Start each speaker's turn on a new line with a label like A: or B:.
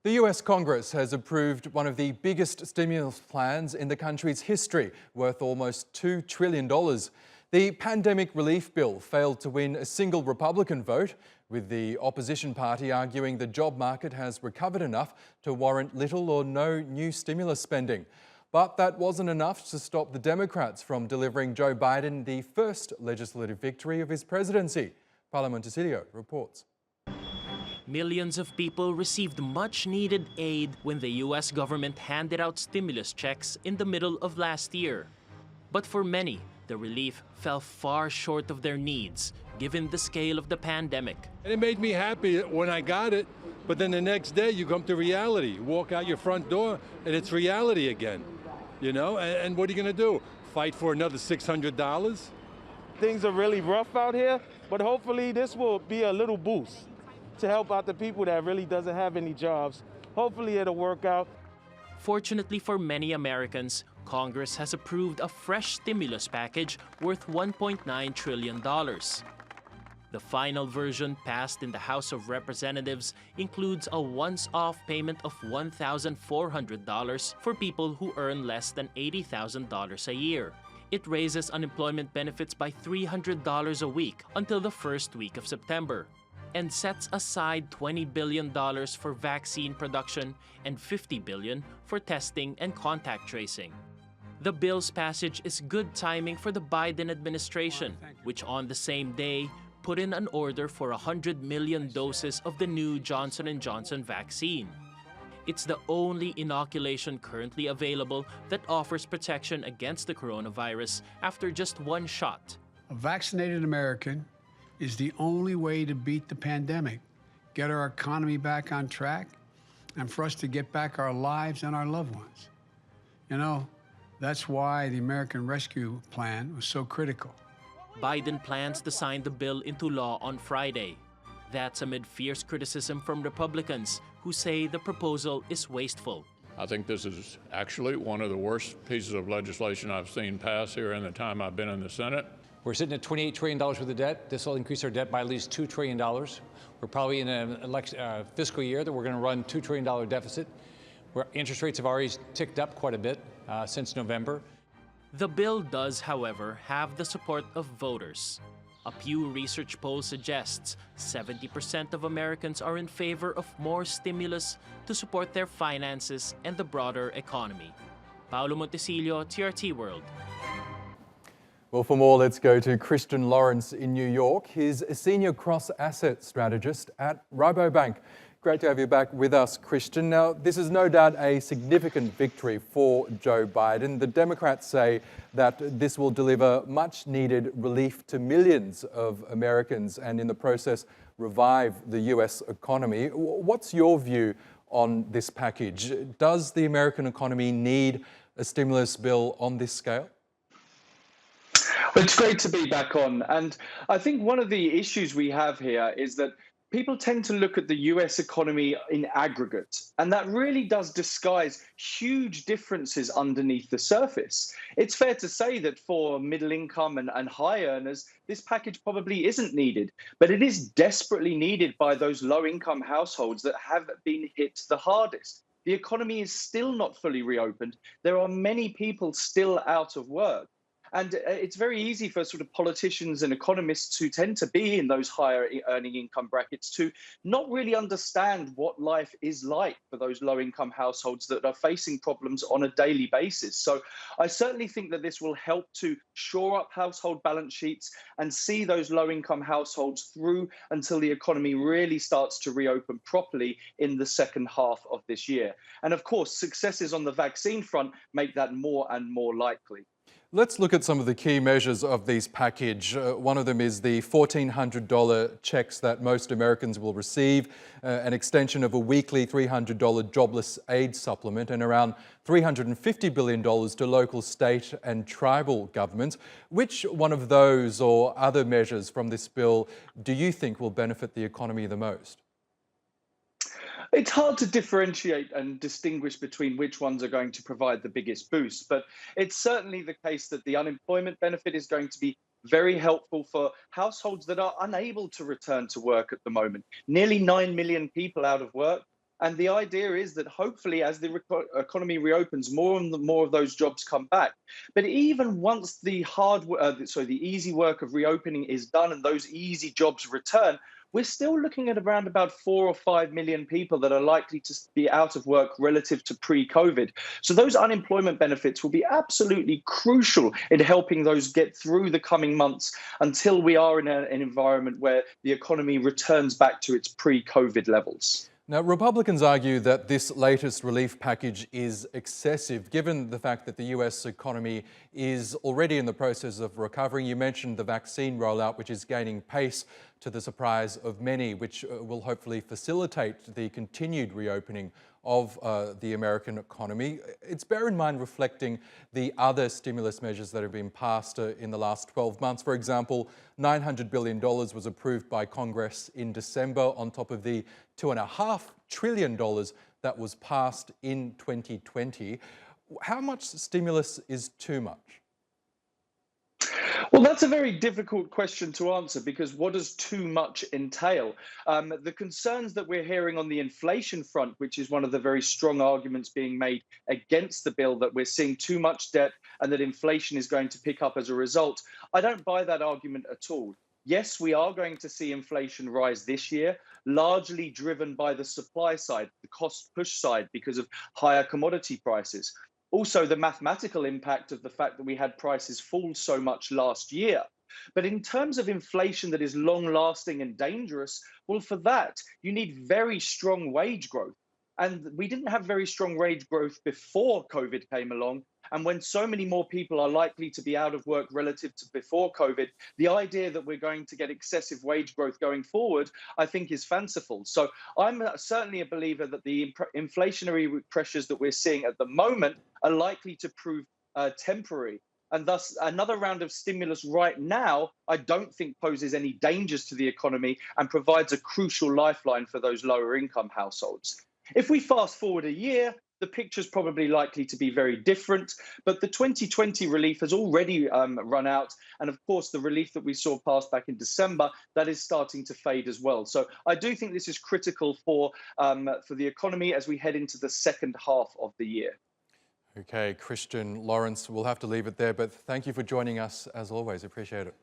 A: The US Congress has approved one of the biggest stimulus plans in the country's history, worth almost $2 trillion. The pandemic relief bill failed to win a single Republican vote, with the opposition party arguing the job market has recovered enough to warrant little or no new stimulus spending. But that wasn't enough to stop the Democrats from delivering Joe Biden the first legislative victory of his presidency. Paolo Montecillo reports.
B: Millions of people received much-needed aid when the U.S. government handed out stimulus checks in the middle of last year. But for many, the relief fell far short of their needs, given the scale of the pandemic.
C: And it made me happy when I got it, but then the next day you come to reality. You walk out your front door and it's reality again, you know? And what are you gonna do? Fight for another $600?
D: Things are really rough out here, but hopefully this will be a little boost to help out the people that really doesn't have any jobs. Hopefully it'll work out.
B: Fortunately for many Americans, Congress has approved a fresh stimulus package worth $1.9 trillion. The final version passed in the House of Representatives includes a once-off payment of $1,400 for people who earn less than $80,000 a year. It raises unemployment benefits by $300 a week until the first week of September, and sets aside $20 billion for vaccine production and $50 billion for testing and contact tracing. The bill's passage is good timing for the Biden administration, which on the same day put in an order for 100 million doses of the new Johnson & Johnson vaccine. It's the only inoculation currently available that offers protection against the coronavirus after just one shot.
E: A vaccinated American is the only way to beat the pandemic, get our economy back on track, and for us to get back our lives and our loved ones. You know, that's why the American Rescue Plan was so critical.
B: Biden plans to sign the bill into law on Friday. That's amid fierce criticism from Republicans who say the proposal is wasteful.
F: I think this is actually one of the worst pieces of legislation I've seen pass here in the time I've been in the Senate.
G: We're sitting at $28 trillion worth of debt. This will increase our debt by at least $2 trillion. We're probably in a fiscal year that we're going to run $2 trillion deficit, where interest rates have already ticked up quite a bit since November.
B: The bill does, however, have the support of voters. A Pew Research poll suggests 70% of Americans are in favor of more stimulus to support their finances and the broader economy. Paolo Montecillo, TRT World.
A: Well, for more, let's go to Christian Lawrence in New York. He's a senior cross-asset strategist at Rabobank. Great to have you back with us, Christian. Now, this is no doubt a significant victory for Joe Biden. The Democrats say that this will deliver much-needed relief to millions of Americans and in the process revive the US economy. What's your view on this package? Does the American economy need a stimulus bill on this scale?
H: It's great to be back on. And I think one of the issues we have here is that people tend to look at the US economy in aggregate, and that really does disguise huge differences underneath the surface. It's fair to say that for middle income and high earners, this package probably isn't needed, but it is desperately needed by those low income households that have been hit the hardest. The economy is still not fully reopened. There are many people still out of work. And it's very easy for sort of politicians and economists who tend to be in those higher earning income brackets to not really understand what life is like for those low income households that are facing problems on a daily basis. So I certainly think that this will help to shore up household balance sheets and see those low income households through until the economy really starts to reopen properly in the second half of this year. And of course, successes on the vaccine front make that more and more likely.
A: Let's look at some of the key measures of this package. One of them is the $1,400 checks that most Americans will receive, an extension of a weekly $300 jobless aid supplement, and around $350 billion to local, state and tribal governments. Which one of those or other measures from this bill do you think will benefit the economy the most?
H: It's hard to differentiate and distinguish between which ones are going to provide the biggest boost, but it's certainly the case that the unemployment benefit is going to be very helpful for households that are unable to return to work at the moment. Nearly 9 million people out of work. And the idea is that hopefully, as the economy reopens, more and more of those jobs come back. But even once the the easy work of reopening is done and those easy jobs return, we're still looking at around about 4 or 5 million people that are likely to be out of work relative to pre-COVID. So those unemployment benefits will be absolutely crucial in helping those get through the coming months until we are in an environment where the economy returns back to its pre-COVID levels.
A: Now, Republicans argue that this latest relief package is excessive, given the fact that the US economy is already in the process of recovering. You mentioned the vaccine rollout, which is gaining pace to the surprise of many, which will hopefully facilitate the continued reopening of the American economy. It's bear in mind reflecting the other stimulus measures that have been passed in the last 12 months. For example, $900 billion was approved by Congress in December on top of the $2.5 trillion that was passed in 2020. How much stimulus is too much?
H: Well, that's a very difficult question to answer because what does too much entail? The concerns that we're hearing on the inflation front, which is one of the very strong arguments being made against the bill, that we're seeing too much debt and that inflation is going to pick up as a result, I don't buy that argument at all. Yes, we are going to see inflation rise this year, largely driven by the supply side, the cost push side, because of higher commodity prices. Also, the mathematical impact of the fact that we had prices fall so much last year. But in terms of inflation that is long lasting and dangerous, well, for that, you need very strong wage growth. And we didn't have very strong wage growth before COVID came along. And when so many more people are likely to be out of work relative to before COVID, the idea that we're going to get excessive wage growth going forward, I think is fanciful. So I'm certainly a believer that the inflationary pressures that we're seeing at the moment are likely to prove temporary. And thus, another round of stimulus right now, I don't think poses any dangers to the economy and provides a crucial lifeline for those lower income households. If we fast forward a year, the picture's probably likely to be very different, but the 2020 relief has already run out. And of course, the relief that we saw passed back in December, that is starting to fade as well. So I do think this is critical for the economy as we head into the second half of the year.
A: Okay, Christian Lawrence, we'll have to leave it there, but thank you for joining us as always. Appreciate it.